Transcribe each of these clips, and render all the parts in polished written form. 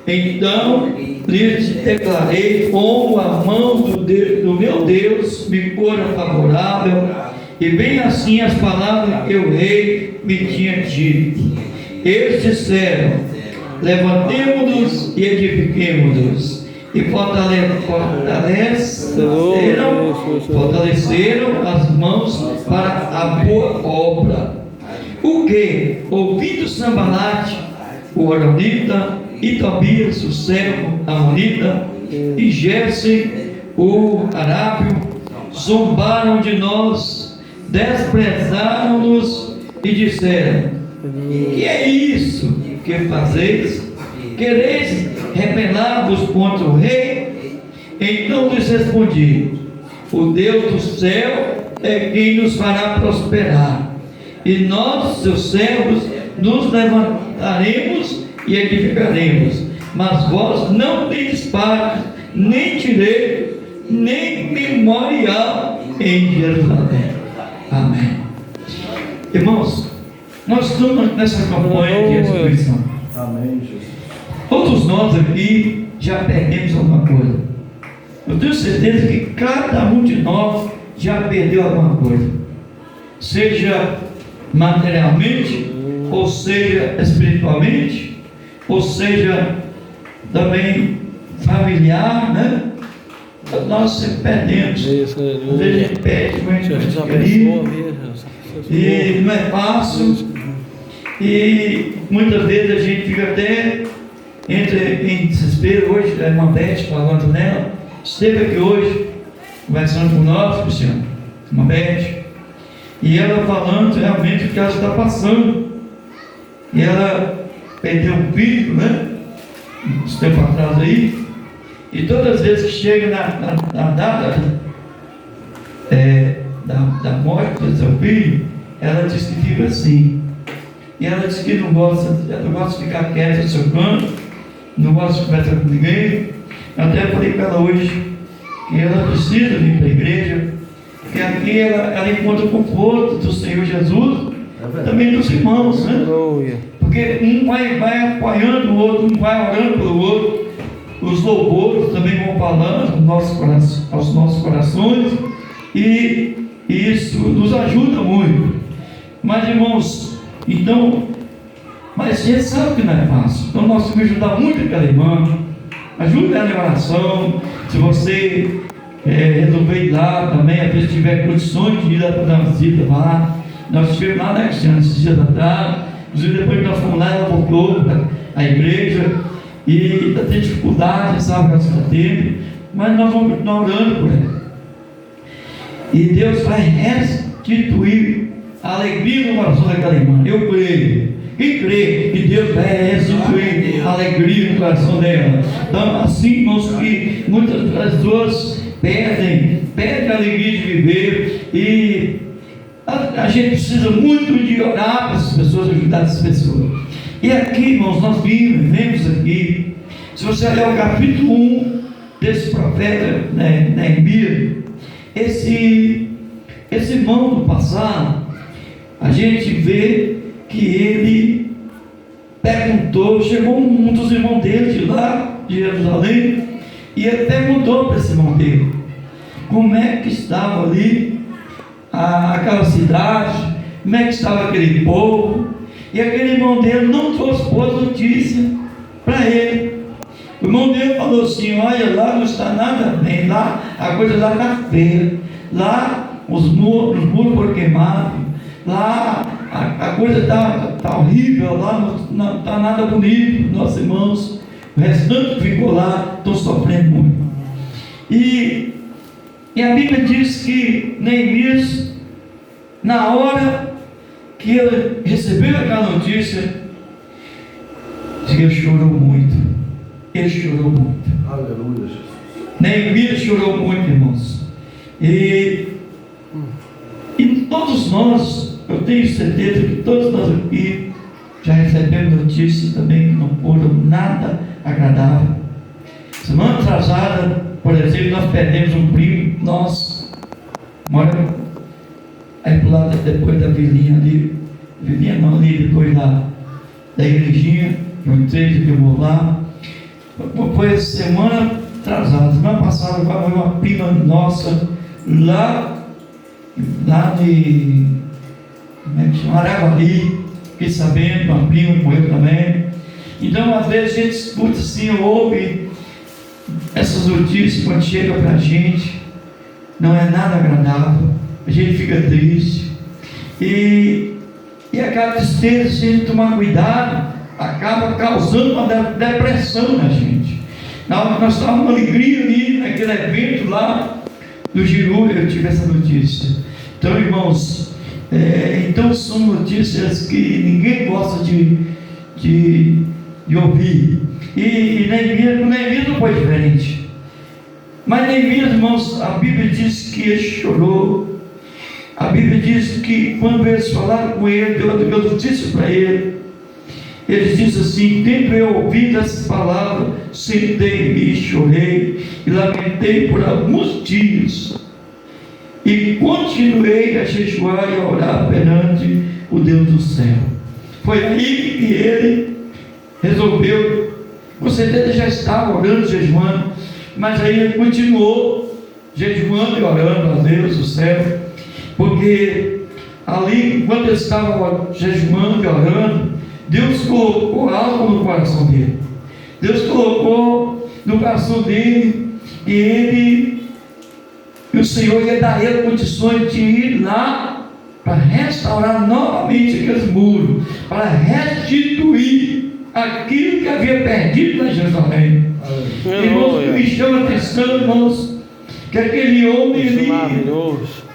Então lhes declarei como a mão do meu Deus me fora favorável, e bem assim as palavras que o rei me tinha dito. Eles disseram: levantemo-nos e edifiquemo-nos, e fortaleceram as mãos para a boa obra. O que, ouvindo Sanbalate, o horonita, e Tobias, o servo amonita, e Gesem, o arábio, zombaram de nós, desprezaram-nos e disseram: que é isso que fazeis? Quereis rebelar-vos contra o rei? Então lhes respondi: o Deus do céu é quem nos fará prosperar, e nós, seus servos, nos levantaremos e edificaremos, mas vós não tendes parte, nem direito, nem memorial em Jerusalém. Amém. Irmãos, nós estamos nessa campanha de restituição. Amém, Jesus. Todos nós aqui já perdemos alguma coisa. Eu tenho certeza que cada um de nós já perdeu alguma coisa, seja materialmente, ou seja espiritualmente, ou seja também familiar, né? Nós sempre perdemos. Às vezes a gente perde, mas e não é fácil, e muitas vezes a gente fica até em desespero. Hoje a irmã Beth, falando nela, esteve aqui hoje conversando com nós, Cristiano, irmã Beth, e ela falando realmente o que ela está passando. E ela perdeu um filho, né? Uns tempos atrás aí, e todas as vezes que chega na data da morte do seu filho, ela diz que fica assim. E ela diz que não gosta de ficar quieta no seu canto, não gosta de conversar com ninguém. Eu até falei para ela hoje que ela precisa vir para a igreja, porque aqui ela encontra o conforto do Senhor Jesus, também dos irmãos, né? Porque um vai apoiando o outro, um vai orando pelo outro. Os louvores também vão falando aos nossos corações, e isso nos ajuda muito. Mas, irmãos, então, mas a gente sabe que não é fácil. Então nós temos que ajudar muito aquela irmã. Ajuda ela em oração. Se você resolver ir lá também, às vezes tiver condições de ir lá para dar uma visita lá. Nós estivemos lá na Cristiana esses dias atrás. Inclusive depois que nós fomos lá, ela voltou para a igreja. E está tendo dificuldade, sabe, que ela está tendo. Mas nós vamos continuar orando por ela. E Deus vai restituir a alegria no coração daquela irmã. Eu creio. Quem crê que Deus vai restituir a alegria no coração dela? Então, assim, irmãos, que muitas pessoas perdem a alegria de viver, e a gente precisa muito de orar para essas pessoas, ajudar essas pessoas. E aqui, irmãos, nós vemos aqui, se você ler o capítulo 1 desse profeta, Neemias, esse irmão do passado, a gente vê que ele perguntou, chegou um dos irmãos dele de lá, de Jerusalém, e ele perguntou para esse irmão dele, como é que estava ali aquela cidade, como é que estava aquele povo, e aquele irmão dele não trouxe boa notícia para ele. O irmão dele falou assim: olha, lá não está nada bem, lá a coisa lá está feia, lá os muros foram queimados, lá a coisa está horrível, lá não está nada bonito. Nossos irmãos, o restante que ficou lá, estão sofrendo muito. E a Bíblia diz que Neemias, na hora que ele recebeu aquela notícia, ele chorou muito. Ele chorou muito. Aleluia, Jesus. Neemias chorou muito, irmãos. E todos nós, eu tenho certeza que todos nós aqui já recebemos notícias também que não foram nada agradável. Semana atrasada, por exemplo, nós perdemos um primo nosso, mora aí pro lado, depois da vilinha ali, depois da igrejinha, eu entrei, que eu vou lá. Foi semana atrasada, semana passada, vai morrer uma prima nossa lá de, como é que chama? Araguari. Fiquei sabendo, uma prima morreu também. Então, às vezes a gente escuta assim, ouve essas notícias quando chega para a gente, não é nada agradável, a gente fica triste. E aquela tristeza, se a gente tomar cuidado, acaba causando uma depressão na gente. Na hora que nós estávamos uma alegria ali, naquele evento lá do Giru, eu tive essa notícia. Então, irmãos, então são notícias que ninguém gosta de ouvir. E Neemias não foi diferente. Mas Neemias, irmãos, a Bíblia diz que ele chorou. A Bíblia diz que quando eles falaram com ele, deu notícia para ele. Ele disse assim: tendo eu ouvido essa palavra, sentei-me e chorei e lamentei por alguns dias. E continuei a jejuar e a orar perante o Deus do céu. Foi aí que ele resolveu. Com certeza já estava orando, jejuando, mas aí ele continuou jejuando e orando a Deus do céu, porque ali, enquanto ele estava jejuando e orando, Deus colocou algo no coração dele. Deus colocou no coração dele e o Senhor ia dar a ele condições de ir lá para restaurar novamente aqueles muros, para restituir aquilo que havia perdido na Jerusalém. Irmãos, me chama a atenção, irmãos, que aquele homem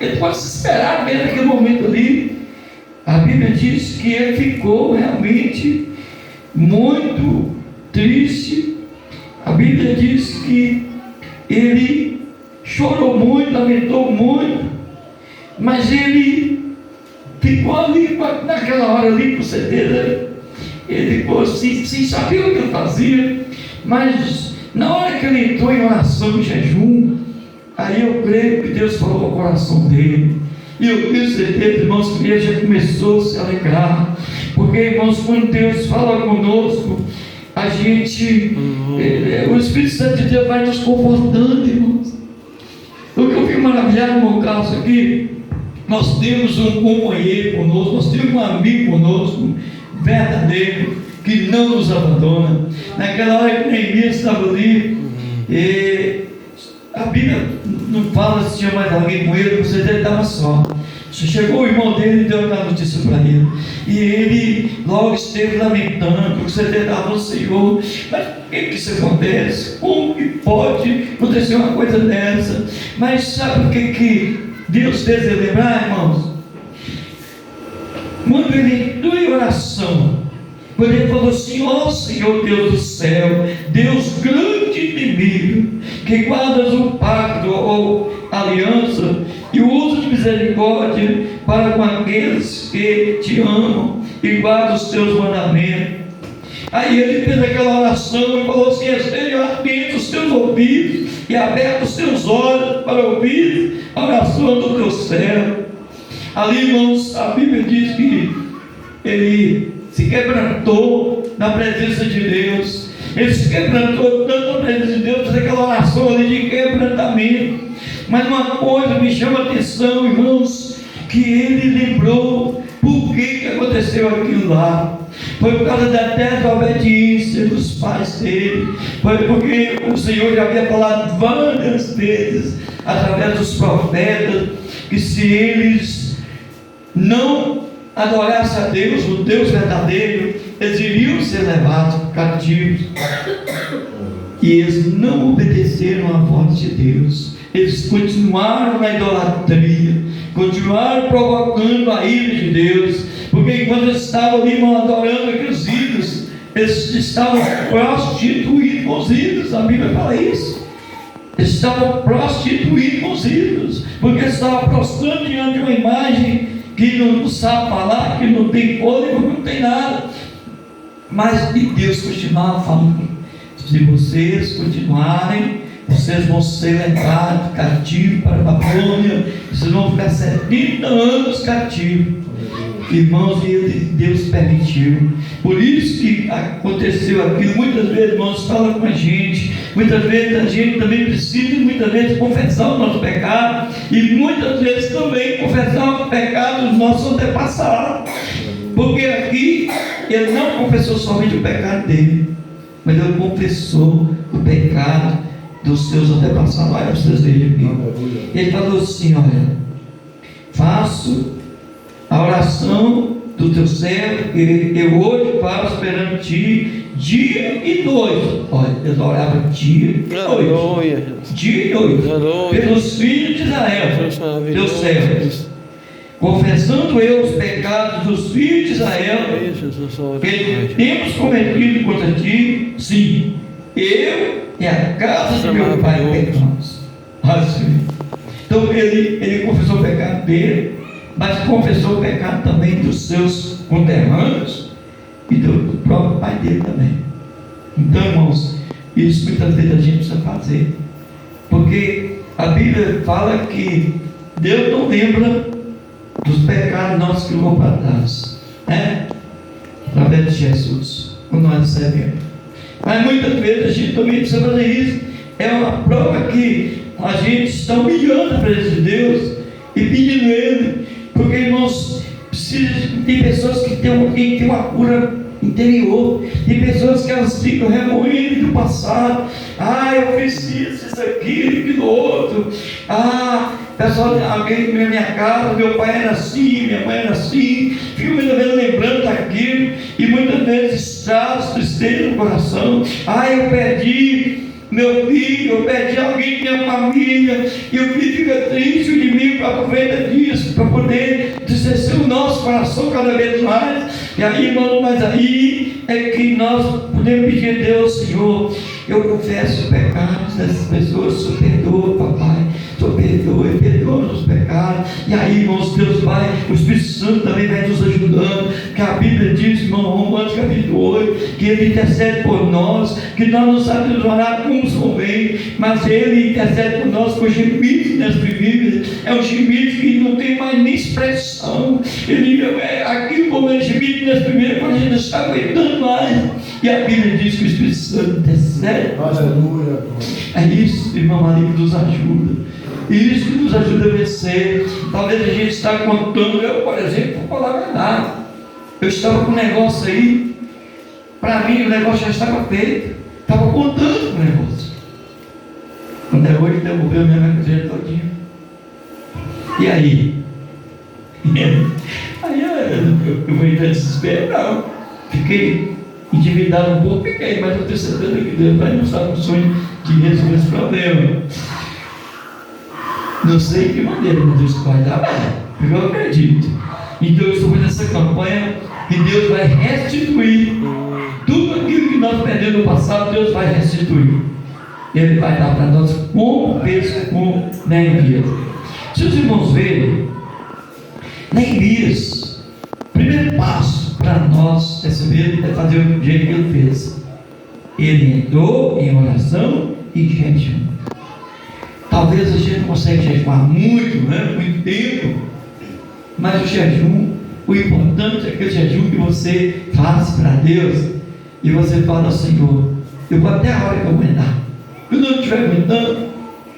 ele pode se esperar mesmo naquele momento ali. A Bíblia diz que ele ficou realmente muito triste. A Bíblia diz que ele chorou muito, lamentou muito, mas ele ficou ali naquela hora ali, com certeza ele ficou assim, sem saber o que ele fazia. Mas na hora que ele entrou em oração e jejum, aí eu creio que Deus falou ao coração dele. E eu tenho certeza, irmãos, que ele já começou a se alegrar, porque, irmãos, quando Deus fala conosco, a gente, o Espírito Santo de Deus vai nos confortando, irmãos. O que eu fico maravilhado no meu caso aqui, nós temos um companheiro conosco, nós temos um amigo conosco, verdadeiro, que não nos abandona. Naquela hora que Neemias estava ali, a Bíblia não fala se tinha mais alguém com ele, você estava só. Chegou o irmão dele e deu uma notícia para ele, e ele logo esteve lamentando, porque você estava no Senhor. Mas por que isso acontece? Como que pode acontecer uma coisa dessa? Mas sabe o que Deus fez ele lembrar, irmãos? Quando ele entrou em oração, quando ele falou assim: ó Senhor Deus do céu, Deus grande e temível, que guardas o pacto ou aliança e o uso de misericórdia para com aqueles que te amam e guardam os teus mandamentos. Aí ele fez aquela oração e falou assim: estejam atentos os teus ouvidos e abertos os teus olhos para ouvir a oração do teu céu. Ali, irmãos, a Bíblia diz que ele se quebrantou na presença de Deus. Ele se quebrantou tanto na presença de Deus, fez aquela oração ali de quebrantamento. Mas uma coisa me chama a atenção, irmãos, que ele lembrou por que aconteceu aquilo lá. Foi por causa da desobediência dos pais dele. Foi porque o Senhor já havia falado várias vezes através dos profetas que se eles não adorassem a Deus, o Deus verdadeiro, eles iriam ser levados cativos. E eles não obedeceram à voz de Deus. Eles continuaram na idolatria, continuaram provocando a ira de Deus, porque enquanto eles estavam ali adorando aqueles ídolos, eles estavam prostituindo com os ídolos. A Bíblia fala isso. Eles estavam prostituindo com os ídolos, porque eles estavam prostrando diante de uma imagem que não sabe falar, que não tem fôlego, não tem nada. Mas e Deus continuava falando: se vocês continuarem, vocês vão ser levados cativos para a Babilônia, vocês vão ficar 70 anos cativos. Irmãos, Deus permitiu. Por isso que aconteceu aquilo. Muitas vezes, irmãos, fala com a gente. Muitas vezes a gente também precisa, muitas vezes, confessar o nosso pecado. E muitas vezes também confessar o pecado dos nossos antepassados. Porque aqui ele não confessou somente o pecado dele, mas ele confessou o pecado dos seus antepassados. Olha para vocês verem aqui. Ele falou assim: olha, faço a oração do teu servo, que eu hoje faço perante ti, dia e noite. Olha, ele orava dia e noite. Dia e noite. Pelos filhos de Israel, teu servo. Confessando eu os pecados dos filhos de Israel, que temos cometido contra ti, sim, eu e a casa de meu pai pecamos. Assim. Então ele confessou o pecado dele, mas confessou o pecado também dos seus conterrâneos e do próprio pai dele também. Então, irmãos, isso muitas vezes a gente precisa fazer, porque a Bíblia fala que Deus não lembra dos pecados nossos que vão para trás, né? Através de Jesus, quando nós recebemos. Mas muitas vezes a gente também precisa fazer isso. É uma prova que a gente está humilhando a presença de Deus e pedindo Ele, porque, irmãos, tem pessoas que têm uma cura interior, tem pessoas que elas ficam remoendo do passado. Eu fiz isso, aquilo outro. Pessoal, alguém na minha casa, meu pai era assim, minha mãe era assim, fico muitas vezes lembrando daquilo, e muitas vezes traz tristeza no coração. Eu perdi meu filho, eu perdi alguém da minha família, e o filho fica triste, o inimigo aproveita disso para poder descer o nosso coração cada vez mais. E aí, irmão, mas aí é que nós podemos pedir a Deus: Senhor, eu confesso os pecados dessas pessoas, o Senhor perdoa, papai, o Senhor perdoa os pecados. E aí, irmãos, Deus vai, o Espírito Santo também vai nos ajudando, que a Bíblia diz, irmão, Romanos capítulo 8, que Ele intercede por nós, que nós não sabemos orar como convém, mas Ele intercede por nós com gemidos inexprimíveis. É um gemido que não tem mais nem expressão. Aquilo como é gemido inexprimível, quando a gente não está aguentando mais. E a Bíblia diz que o Espírito Santo intercede. Aleluia. É isso, irmão Maria, que nos ajuda. Isso que nos ajuda a vencer. Talvez a gente está contando. Eu, por exemplo, vou falar a verdade. Eu estava com um negócio aí. Para mim, o negócio já estava feito. Estava contando com o negócio. Quando é hoje, devolveu a minha coisa todinha. E aí? Aí eu vou entrar em desespero, não. Fiquei endividado um pouco, mas eu tenho certeza que Deus vai nos dar um sonho de resolver esse problema. Não sei de que maneira Deus vai dar, porque eu acredito. Então eu estou fazendo essa campanha e Deus vai restituir tudo aquilo que nós perdemos no passado. Deus vai restituir. Ele vai dar para nós com peso, com Neemias. Se os irmãos verem, Neemias, o primeiro passo para nós receber é fazer o jeito que ele fez. Ele entrou em oração e jejum. Talvez a gente não consiga jejuar muito, né? Muito tempo, mas o jejum, o importante é aquele jejum que você faz para Deus e você fala: Senhor, eu vou até a hora que eu aguentar. Quando eu não estiver aguentando,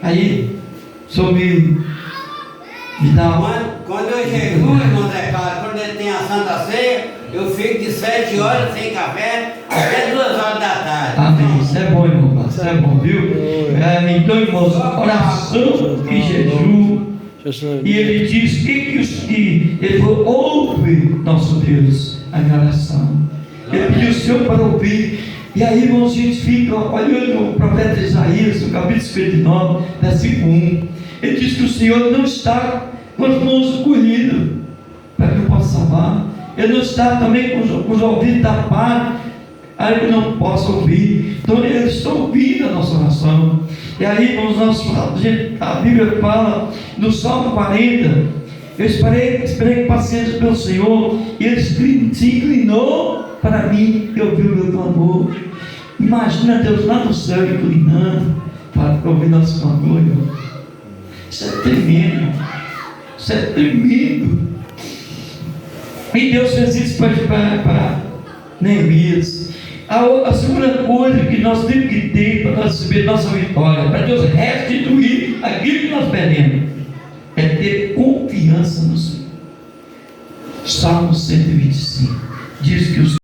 aí o Senhor me dá uma... Quando eu jejuo, irmão Zé Carlos, quando ele tem a Santa Ceia, eu fico de 7 horas sem café até 2 horas da tarde. Amém. Isso é bom, irmão. Isso é bom, viu? Então, irmãos, oração e jejum. E ele diz que ele falou: ouve, nosso Deus, a minha oração. Ele pediu o Senhor para ouvir. E aí, irmãos, a gente fica olhando o profeta Isaías, no capítulo 59, versículo 1. Ele diz que o Senhor não está com as mãos encolhidas para que eu possa salvar. Ele não está também com os ouvidos tapados, aí que não possa ouvir. Então eles estão ouvindo a nossa oração. E aí, irmãos, a Bíblia fala no Salmo 40: eu esperei paciência pelo Senhor, e Ele se inclinou para mim e ouviu o meu clamor. Imagina Deus lá no céu inclinando para ouvir nosso clamor, irmão. Isso é tremendo. Isso é tremendo. E Deus fez isso para Neemias. A segunda coisa que nós temos que ter para nós receber nossa vitória, para Deus restituir aquilo que nós perdemos, é ter confiança no Senhor. Salmo 125 diz que os